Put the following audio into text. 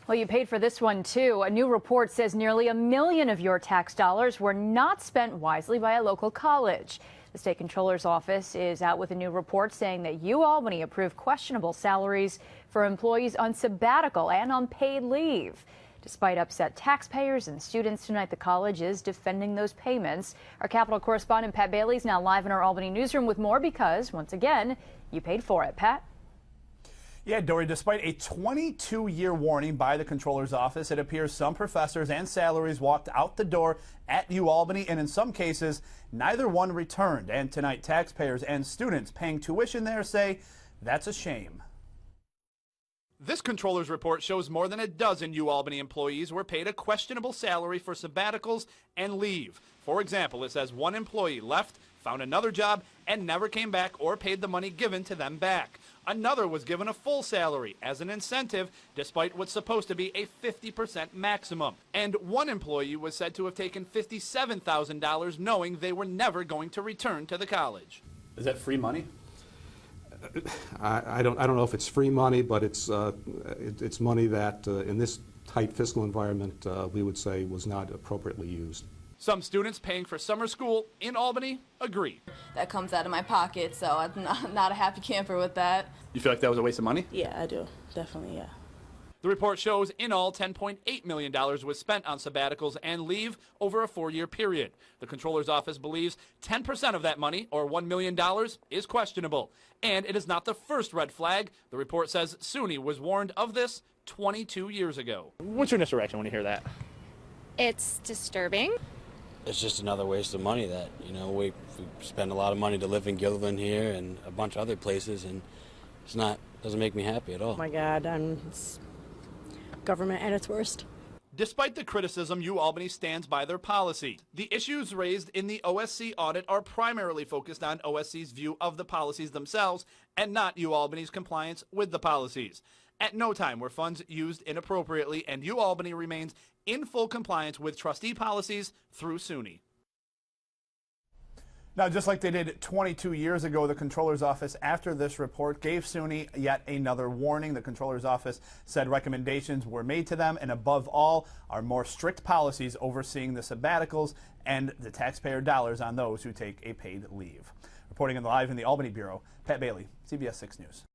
Well, you paid for this one, too. A new report says nearly $1 million of your tax dollars were not spent wisely by a local college. The state controller's office is out with a new report saying that UAlbany approved questionable salaries for employees on sabbatical and on paid leave. Despite upset taxpayers and students tonight, the college is defending those payments. Our Capitol correspondent Pat Bailey is now live in our Albany newsroom with more because, once again, you paid for it. Pat? Yeah, Dory, despite a 22-year warning by the controller's office, it appears some professors and salaries walked out the door at UAlbany, and in some cases, neither one returned. And tonight, taxpayers and students paying tuition there say that's a shame. This controller's report shows more than a dozen UAlbany employees were paid a questionable salary for sabbaticals and leave. For example, it says one employee left, found another job, and never came back or paid the money given to them back. Another was given a full salary as an incentive, despite what's supposed to be a 50% maximum. And one employee was said to have taken $57,000 knowing they were never going to return to the college. Is that free money? I don't know if it's free money, but it's money that in this tight fiscal environment we would say was not appropriately used. Some students paying for summer school in Albany agree. That comes out of my pocket, so I'm not a happy camper with that. You feel like that was a waste of money? Yeah, I do. Definitely, yeah. The report shows in all $10.8 million was spent on sabbaticals and leave over a 4-year period. The controller's office believes 10% of that money, or $1 million, is questionable. And it is not the first red flag. The report says SUNY was warned of this 22 years ago. What's your initial reaction when you hear that? It's disturbing. It's just another waste of money that, we spend a lot of money to live in Gilliland here and a bunch of other places, and doesn't make me happy at all. Oh my God, it's government at its worst. Despite the criticism, UAlbany stands by their policy. The issues raised in the OSC audit are primarily focused on OSC's view of the policies themselves and not UAlbany's compliance with the policies. At no time were funds used inappropriately, and UAlbany remains in full compliance with trustee policies through SUNY. Now, just like they did 22 years ago, the controller's office, after this report, gave SUNY yet another warning. The controller's office said recommendations were made to them, and above all, are more strict policies overseeing the sabbaticals and the taxpayer dollars on those who take a paid leave. Reporting live in the Albany Bureau, Pat Bailey, CBS 6 News.